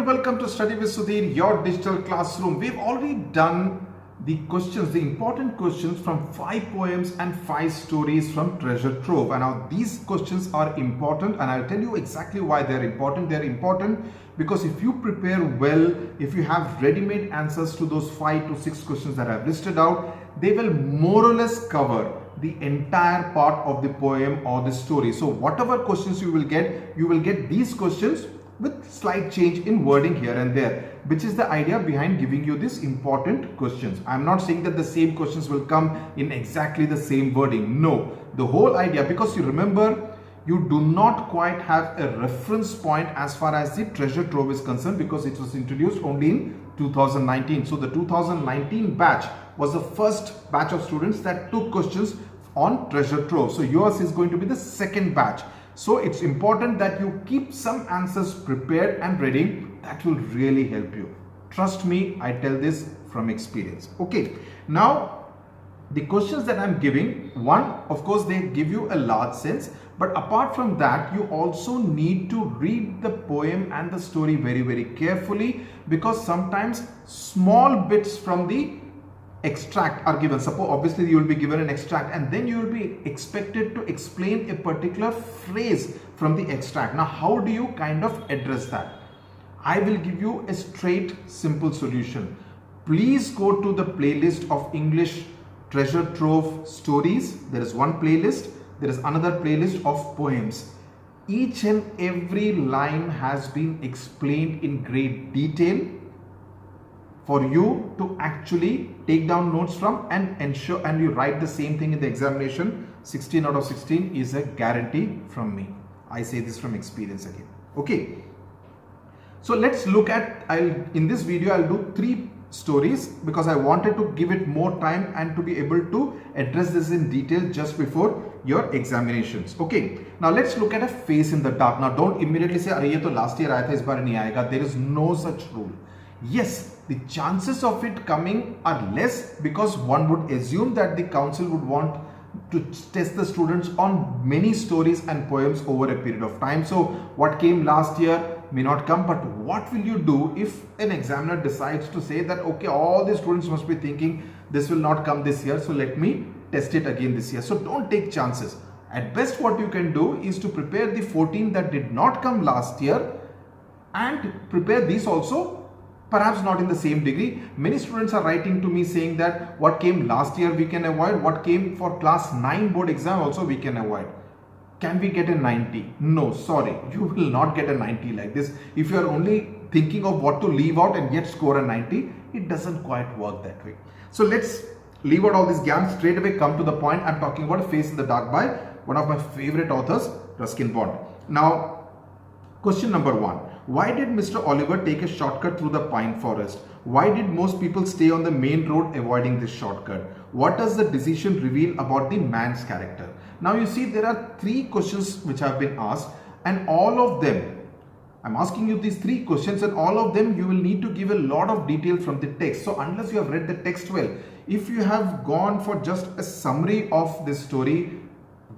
welcome to Study with Sudhir, your digital classroom. We've already done the questions, the important questions from 5 poems and 5 stories from Treasure Trove. And now these questions are important, and I'll tell you exactly why they're important. They're important because if you prepare well, if you have ready-made answers to those 5 to 6 questions that I've listed out, they will more or less cover the entire part of the poem or the story. So whatever questions you will get these questions with slight change in wording here and there, which is the idea behind giving you these important questions. I'm not saying that the same questions will come in exactly the same wording. No, the whole idea, because you remember, you do not quite have a reference point as far as the Treasure Trove is concerned, because it was introduced only in 2019. So the 2019 batch was the first batch of students that took questions on Treasure Trove. So yours is going to be the second batch. So it's important that you keep some answers prepared and ready. That will really help you. Trust me, I tell this from experience. Okay, now the questions that I'm giving, one, of course, they give you a large sense. But apart from that, you also need to read the poem and the story very, very carefully, because sometimes small bits from the extract are given. Suppose obviously you will be given an extract and then you will be expected to explain a particular phrase from the extract. Now how do you kind of address that? I will give you a straight simple solution. Please go to the playlist of English Treasure Trove stories. There is one playlist. There is another playlist of poems. Each and every line has been explained in great detail for you to actually take down notes from and ensure, and you write the same thing in the examination. 16 out of 16 is a guarantee from me. I say this from experience again. Okay. So let's look at, in this video I'll do 3 stories because I wanted to give it more time and to be able to address this in detail just before your examinations. Okay. Now let's look at a face in the dark. Now don't immediately say, "Arey, ye to last year aaya tha, is baar nahi aayega." There is no such rule. Yes, the chances of it coming are less because one would assume that the council would want to test the students on many stories and poems over a period of time. So what came last year may not come, but what will you do if an examiner decides to say that, okay, all the students must be thinking this will not come this year, so let me test it again this year. So don't take chances. At best what you can do is to prepare the 14 that did not come last year and prepare these also. Perhaps not in the same degree. Many students are writing to me saying that what came last year we can avoid, what came for class 9 board exam also we can avoid. Can we get a 90? No, sorry, you will not get a 90 like this. If you are only thinking of what to leave out and yet score a 90, it doesn't quite work that way. So let's leave out all these games, straight away come to the point. I'm talking about A Face in the Dark by one of my favorite authors, Ruskin Bond. Now, question number 1. Why did Mr. Oliver take a shortcut through the pine forest? Why did most people stay on the main road avoiding this shortcut? What does the decision reveal about the man's character? Now you see there are 3 questions which have been asked, and all of them, I'm asking you these 3 questions, and all of them you will need to give a lot of detail from the text. So unless you have read the text well, if you have gone for just a summary of this story,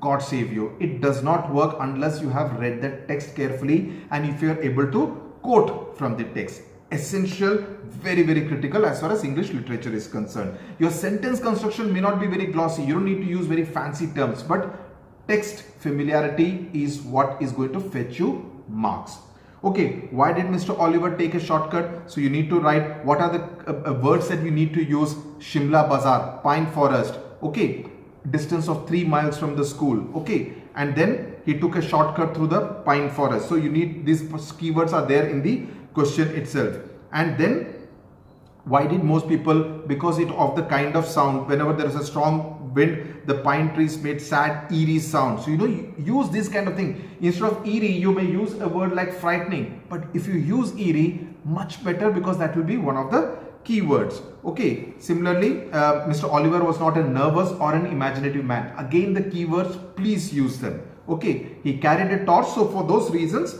God save you. It does not work unless you have read the text carefully and if you are able to quote from the text. Essential, very, very critical as far as English literature is concerned. Your sentence construction may not be very glossy. You don't need to use very fancy terms, but text familiarity is what is going to fetch you marks. Okay, why did Mr. Oliver take a shortcut? So you need to write what are the words that you need to use. Shimla Bazaar, pine forest. Okay. Distance of 3 miles from the school. Okay, and then he took a shortcut through the pine forest. So you need these keywords are there in the question itself. And then why did most people? Because of the kind of sound, whenever there is a strong wind, the pine trees made sad, eerie sound. So you use this kind of thing. Instead of eerie, you may use a word like frightening, but if you use eerie, much better, because that will be one of the keywords. Okay, similarly, Mr. Oliver was not a nervous or an imaginative man. Again, the keywords, please use them. Okay, he carried a torch, so for those reasons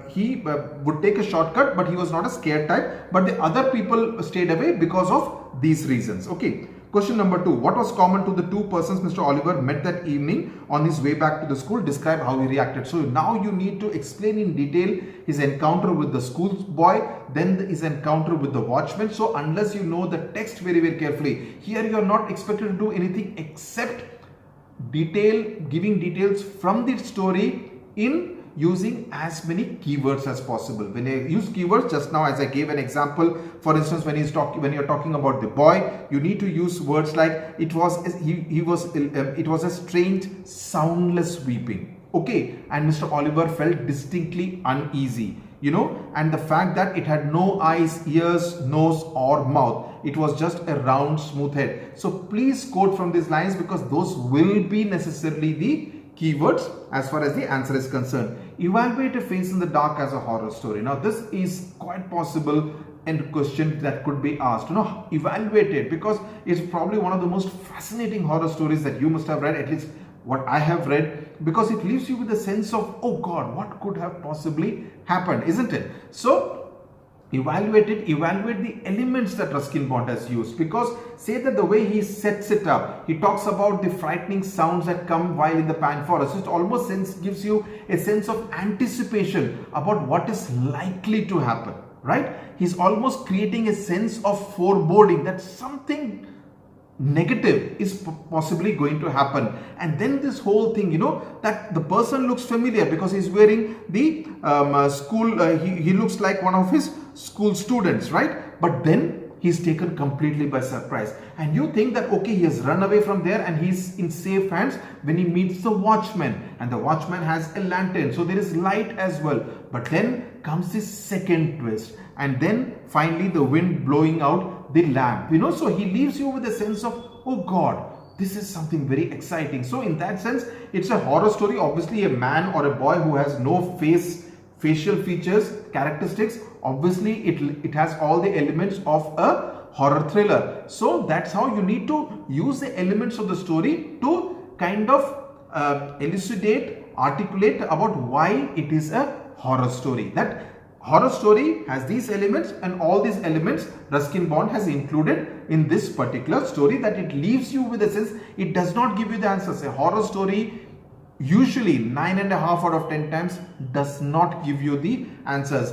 he would take a shortcut, but he was not a scared type, but the other people stayed away because of these reasons. Okay, Question number 2. What was common to the two persons Mr. Oliver met that evening on his way back to the school? Describe how he reacted. So now you need to explain in detail his encounter with the school boy, then his encounter with the watchman. So unless you know the text very, very carefully, here you are not expected to do anything except giving details from the story in using as many keywords as possible. When I use keywords, just now as I gave an example, for instance, when you're talking about the boy, you need to use words like it was a strange soundless weeping. Okay, and Mr. Oliver felt distinctly uneasy, and the fact that it had no eyes, ears, nose or mouth. It was just a round smooth head. So please quote from these lines, because those will be necessarily the keywords as far as the answer is concerned. Evaluate a face in the dark as a horror story. Now this is quite possible and question that could be asked. Evaluate it, because it's probably one of the most fascinating horror stories that you must have read, at least what I have read, because it leaves you with a sense of, oh God, what could have possibly happened, isn't it? So evaluate it, evaluate the elements that Ruskin Bond has used, because say that the way he sets it up, he talks about the frightening sounds that come while in the pine forest. It almost gives you a sense of anticipation about what is likely to happen, right? He's almost creating a sense of foreboding that something negative is possibly going to happen. And then this whole thing, that the person looks familiar because he's wearing the he looks like one of his school students, right? But then he's taken completely by surprise, and you think that okay, he has run away from there and he's in safe hands when he meets the watchman, and the watchman has a lantern, so there is light as well. But then comes this second twist, and then finally the wind blowing out the lamp, so he leaves you with a sense of, oh God, this is something very exciting. So in that sense, it's a horror story. Obviously a man or a boy who has no facial features, characteristics, obviously it has all the elements of a horror thriller. So that's how you need to use the elements of the story to kind of elucidate, articulate about why it is a horror story. That horror story has these elements, and all these elements Ruskin Bond has included in this particular story, that it leaves you with a sense, it does not give you the answers. A horror story usually 9.5 out of 10 times does not give you the answers.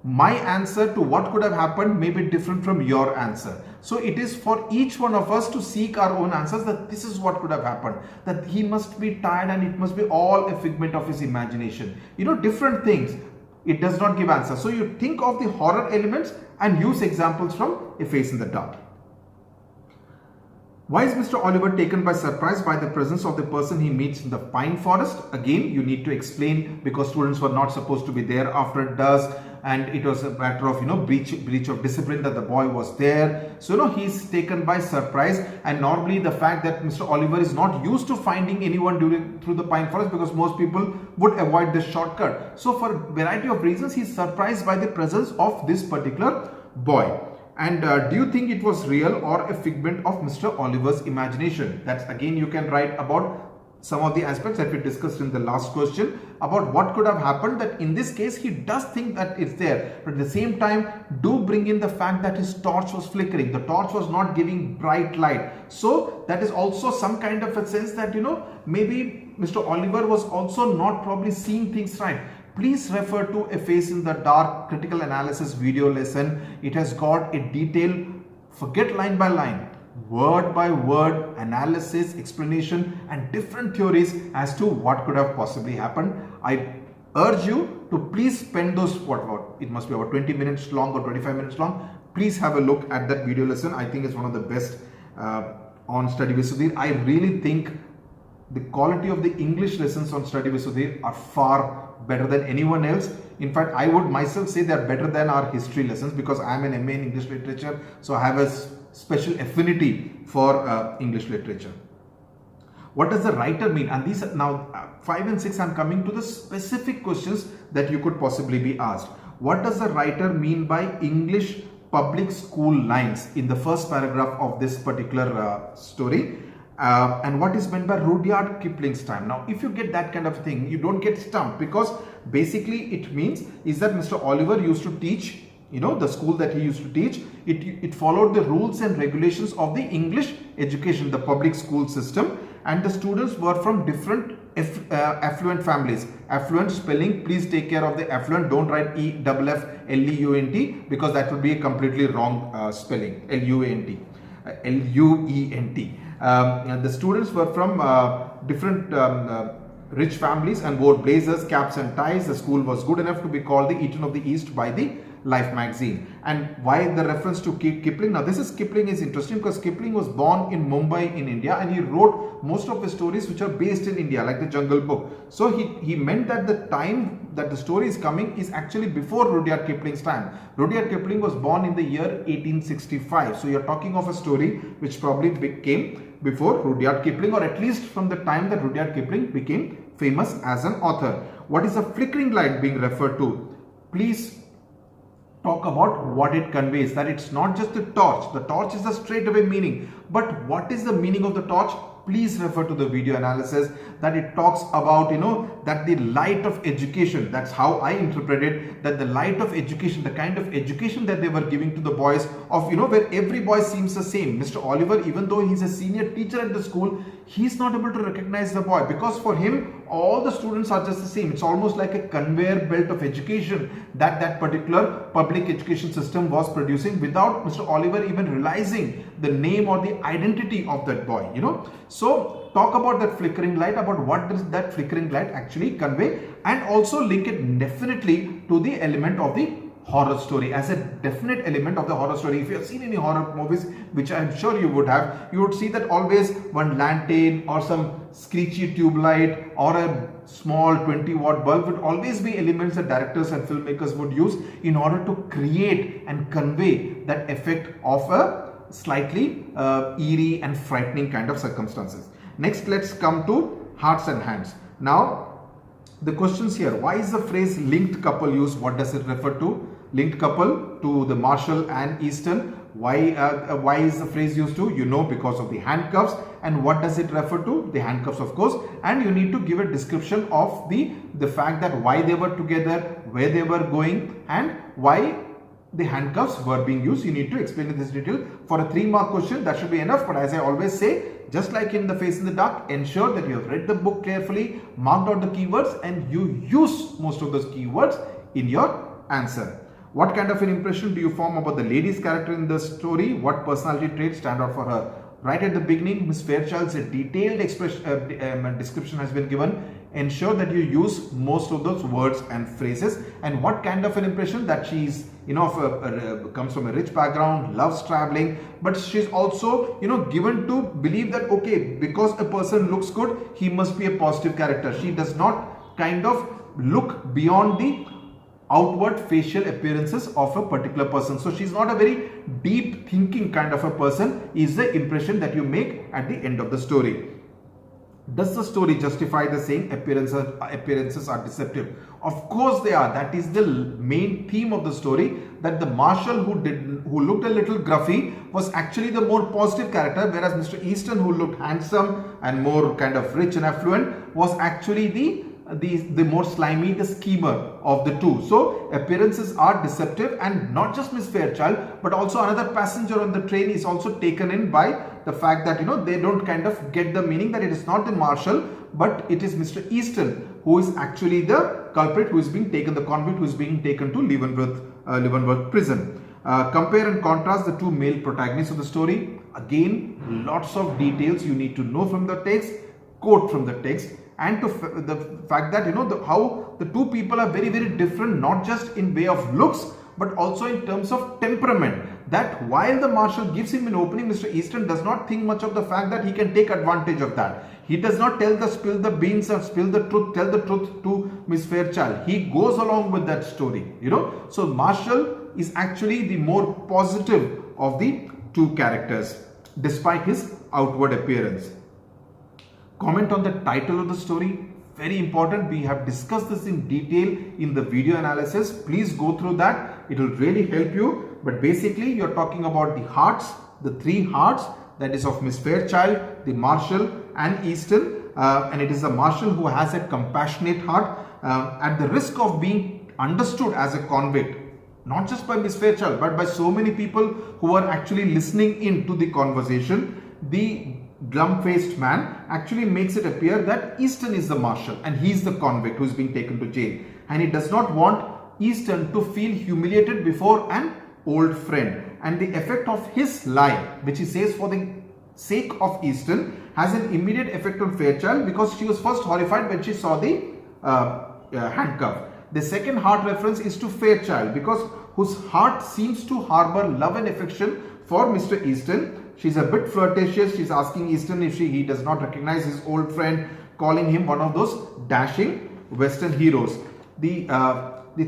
My answer to what could have happened may be different from your answer. So it is for each one of us to seek our own answers, that this is what could have happened, that he must be tired and it must be all a figment of his imagination. Different things. It does not give answers. So you think of the horror elements and use examples from A Face in the Dark. Why is Mr. Oliver taken by surprise by the presence of the person he meets in the pine forest? Again, you need to explain, because students were not supposed to be there after dusk, and it was a matter of breach of discipline that the boy was there. So he's taken by surprise, and normally the fact that Mr. Oliver is not used to finding anyone through the pine forest, because most people would avoid this shortcut. So for a variety of reasons, he's surprised by the presence of this particular boy. And do you think it was real or a figment of Mr. Oliver's imagination? That's again, you can write about some of the aspects that we discussed in the last question about what could have happened, that in this case he does think that it's there, but at the same time do bring in the fact that his torch was flickering, the torch was not giving bright light. So that is also some kind of a sense that maybe Mr. Oliver was also not probably seeing things right. Please refer to A Face in the Dark critical analysis video lesson. It has got a detailed, forget line by line, word by word analysis, explanation and different theories as to what could have possibly happened. I urge you to please spend those, it must be about 20 minutes long or 25 minutes long. Please have a look at that video lesson. I think it's one of the best on Study with Sudhir. I really think the quality of the English lessons on Study with Sudhir are far better than anyone else. In fact, I would myself say they're better than our history lessons, because I am an MA in English literature, so I have a special affinity for English literature. What does the writer mean? And these now 5 and 6, I'm coming to the specific questions that you could possibly be asked. What does the writer mean by English public school lines in the first paragraph of this particular story? And what is meant by Rudyard Kipling's time? Now, if you get that kind of thing, you don't get stumped, because basically it means is that Mr. Oliver used to teach the school that he used to teach, it followed the rules and regulations of the English education, the public school system, and the students were from different affluent families. Affluent spelling, please take care of the affluent, don't write E-F-F-L-E-U-N-T, because that would be a completely wrong spelling, L-U-N-T. L-U-E-N-T. The students were from different rich families and wore blazers, caps and ties. The school was good enough to be called the Eton of the East by the Life magazine. And why the reference to Kipling? Now this is Kipling is interesting because Kipling was born in Mumbai in India, and he wrote most of his stories which are based in India, like the Jungle Book. So he meant that the time that the story is coming is actually before Rudyard Kipling's time. Rudyard Kipling was born in the year 1865. So you're talking of a story which probably became before Rudyard Kipling, or at least from the time that Rudyard Kipling became famous as an author. What is a flickering light being referred to? Please talk about what it conveys, that it's not just a torch. The torch is a straightaway meaning, but what is the meaning of the torch? Please refer to the video analysis, that it talks about, that the light of education, that's how I interpret it, that the light of education, the kind of education that they were giving to the boys of, where every boy seems the same. Mr. Oliver, even though he's a senior teacher at the school, he's not able to recognize the boy, because for him, all the students are just the same. It's almost like a conveyor belt of education that particular public education system was producing, without Mr. Oliver even realizing the name or the identity of that boy, So talk about that flickering light, about what does that flickering light actually convey, and also link it definitely to the element of the horror story, as a definite element of the horror story. If you have seen any horror movies, which I'm sure you would have, you would see that always one lantern or some screechy tube light or a small 20-watt bulb would always be elements that directors and filmmakers would use in order to create and convey that effect of a slightly eerie and frightening kind of circumstances. Next, let's come to hearts and hands. Now, the questions here: why is the phrase linked couple used? What does it refer to? Linked couple to the Marshall and Easton. Why is the phrase used to? Because of the handcuffs. And what does it refer to? The handcuffs, of course. And you need to give a description of the fact that why they were together, where they were going, and why the handcuffs were being used. You need to explain in this detail. For a 3-mark question, that should be enough. But as I always say, just like in The Face in the Dark, ensure that you have read the book carefully, marked out the keywords, and you use most of those keywords in your answer. What kind of an impression do you form about the lady's character in the story? What personality traits stand out for her? Right at the beginning, Miss Fairchild's detailed description has been given. Ensure that you use most of those words and phrases. And what kind of an impression? That she's comes from a rich background, loves traveling, but she's also given to believe that okay, because a person looks good, he must be a positive character. She does not kind of look beyond the outward facial appearances of a particular person. So she's not a very deep thinking kind of a person, is the impression that you make at the end of the story. Does the story justify the saying appearances are deceptive? Of course they are. That is the main theme of the story, that the Marshal who looked a little gruffy was actually the more positive character, whereas Mr. Easton, who looked handsome and more kind of rich and affluent, was actually the more slimy, the schemer of the two. So appearances are deceptive, and not just Miss Fairchild, but also another passenger on the train is also taken in by the fact that they don't kind of get the meaning that it is not the Marshal, but it is Mr. Easton who is actually the culprit, who is being taken, the convict who is being taken to Leavenworth prison. Compare and contrast the two male protagonists of the story. Again, lots of details you need to know from the text, quote from the text, and to the fact that how the two people are very, very different, not just in way of looks, but also in terms of temperament. That while the Marshal gives him an opening, Mr. Easton does not think much of the fact that he can take advantage of that. He does not spill the beans and tell the truth to Miss Fairchild. He goes along with that story, So Marshal is actually the more positive of the two characters, despite his outward appearance. Comment on the title of the story. Very important. We have discussed this in detail in the video analysis. Please go through that. It will really help you. But basically, you're talking about the hearts, the 3 hearts, that is of Miss Fairchild, the Marshal and Easton. And it is the Marshal who has a compassionate heart. At the risk of being understood as a convict, not just by Miss Fairchild, but by so many people who are actually listening into the conversation. The glum-faced man actually makes it appear that Easton is the marshal and he's the convict who's being taken to jail, and he does not want Easton to feel humiliated before an old friend. And the effect of his lie, which he says for the sake of Easton, has an immediate effect on Fairchild, because she was first horrified when she saw the handcuff. The second heart reference is to Fairchild, because whose heart seems to harbor love and affection for Mr. Easton. She's a bit flirtatious. She's asking Easton if he does not recognize his old friend, calling him one of those dashing Western heroes. The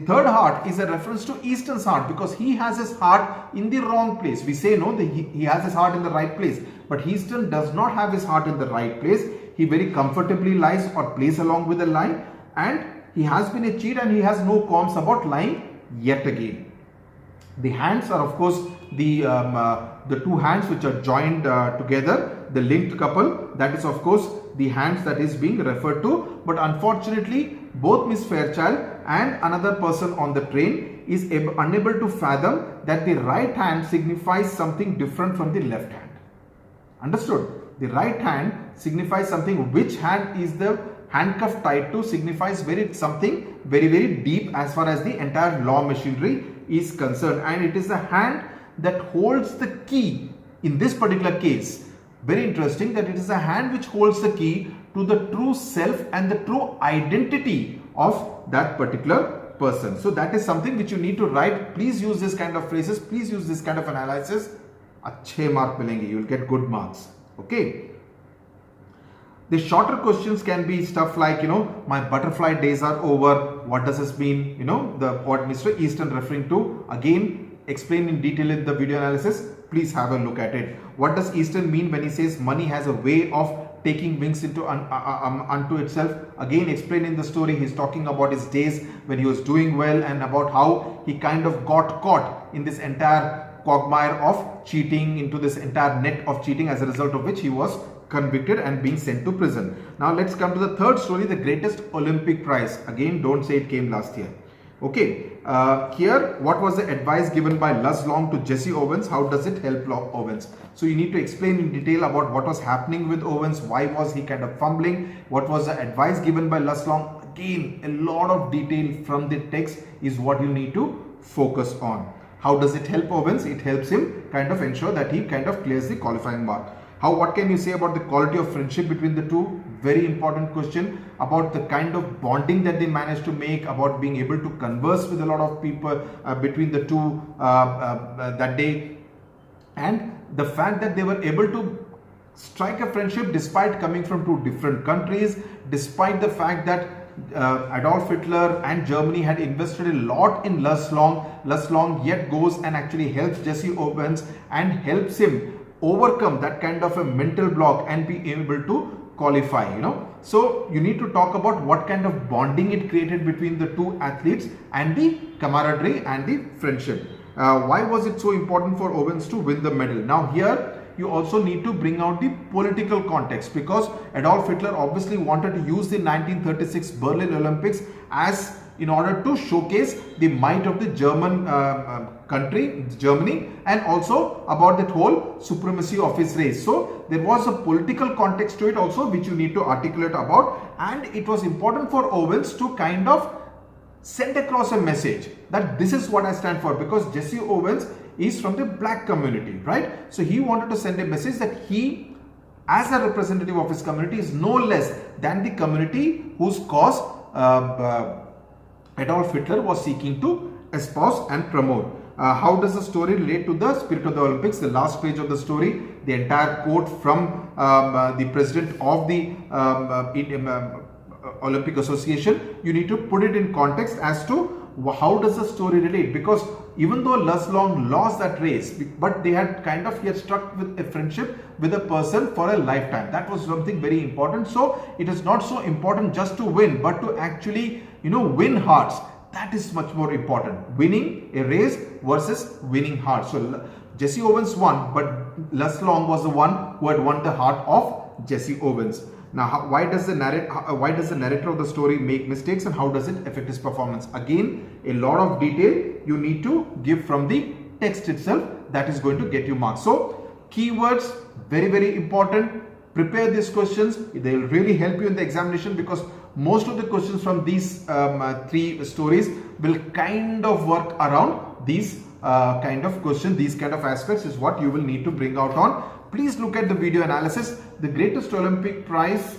third heart is a reference to Easton's heart, because he has his heart in the wrong place. We say no, he has his heart in the right place, but Easton does not have his heart in the right place. He very comfortably lies or plays along with the lie, and he has been a cheat and he has no qualms about lying yet again. The hands are of course the two hands which are joined together, the linked couple. That is of course the hands that is being referred to. But unfortunately, both Miss Fairchild and another person on the train is unable to fathom that the right hand signifies something different from the left hand. Understood? The right hand signifies something. Which hand is the handcuff tied to signifies something very deep as far as the entire law machinery is concerned, and it is the hand that holds the key in this particular case. Very interesting that it is a hand which holds the key to the true self and the true identity of that particular person. So that is something which you need to write. Please use this kind of phrases, please use this kind of analysis. Achhe mark milenge, you will get good marks. Okay. The shorter questions can be stuff like, my butterfly days are over. What does this mean? What Mr. Easton referring to. Again, explained in detail in the video analysis. Please have a look at it. What does Easton mean when he says money has a way of taking wings into unto itself? Again, explained in the story. He's talking about his days when he was doing well, and about how he kind of got caught in this entire quagmire of cheating, into this entire net of cheating, as a result of which he was convicted and being sent to prison. Now let's come to the third story, the greatest Olympic prize. Again, don't say it came last year. Okay, here what was the advice given by Luz Long to Jesse Owens? How does it help Owens? So you need to explain in detail about what was happening with Owens, why was he kind of fumbling, what was the advice given by Luz Long. Again, a lot of detail from the text is what you need to focus on. How does it help Owens? It helps him kind of ensure that he kind of clears the qualifying mark. What can you say about the quality of friendship between the two? Very important question. About the kind of bonding that they managed to make, about being able to converse with a lot of people between the two that day, and the fact that they were able to strike a friendship despite coming from two different countries, despite the fact that Adolf Hitler and Germany had invested a lot in Luz Long. Luz Long yet goes and actually helps Jesse Owens and helps him overcome that kind of a mental block and be able to qualify. So you need to talk about what kind of bonding it created between the two athletes, and the camaraderie and the friendship. Why was it so important for Owens to win the medal? Now here you also need to bring out the political context, because Adolf Hitler obviously wanted to use the 1936 Berlin Olympics as in order to showcase the might of the German country, Germany, and also about that whole supremacy of his race. So there was a political context to it also, which you need to articulate about, and it was important for Owens to kind of send across a message that this is what I stand for, because Jesse Owens is from the black community, right? So he wanted to send a message that he, as a representative of his community, is no less than the community whose cause Adolf Hitler was seeking to espouse and promote. How does the story relate to the spirit of the Olympics? The last page of the story, the entire quote from the president of the Olympic Association. You need to put it in context as to how does the story relate, because even though Luz Long lost that race, but they had kind of yet struck with a friendship with a person for a lifetime. That was something very important. So it is not so important just to win, but to actually win hearts. That is much more important. Winning a race versus winning hearts. So Jesse Owens won, but Luz Long was the one who had won the heart of Jesse Owens. Now, why does the narrator of the story make mistakes and how does it affect his performance? Again, a lot of detail you need to give from the text itself, that is going to get you marks. So, keywords, very important. Prepare these questions. They will really help you in the examination, because most of the questions from these three stories will kind of work around these kind of question, these kind of aspects is what you will need to bring out on. Please look at the video analysis. The Greatest Olympic Prize,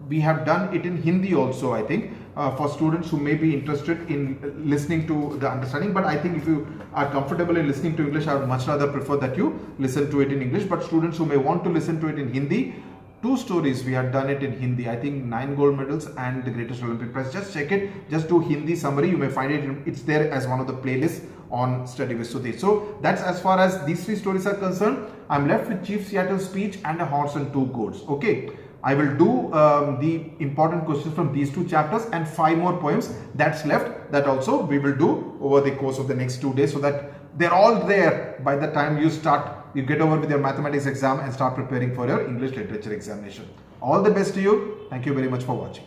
we have done it in Hindi also, I think, for students who may be interested in listening to the understanding. But I think if you are comfortable in listening to English, I would much rather prefer that you listen to it in English. But students who may want to listen to it in Hindi, 2 stories we have done it in Hindi. I think 9 gold medals and the Greatest Olympic Prize. Just check it. Just do Hindi summary. You may find it. It's there as one of the playlists on Study with Sudhir. So that's as far as these 3 stories are concerned. I'm left with Chief Seattle's speech and a horse and 2 goats. Okay. I will do the important questions from these 2 chapters and 5 more poems that's left. That also we will do over the course of the next 2 days, so that they're all there by the time you get over with your mathematics exam and start preparing for your English literature examination. All the best to you. Thank you very much for watching.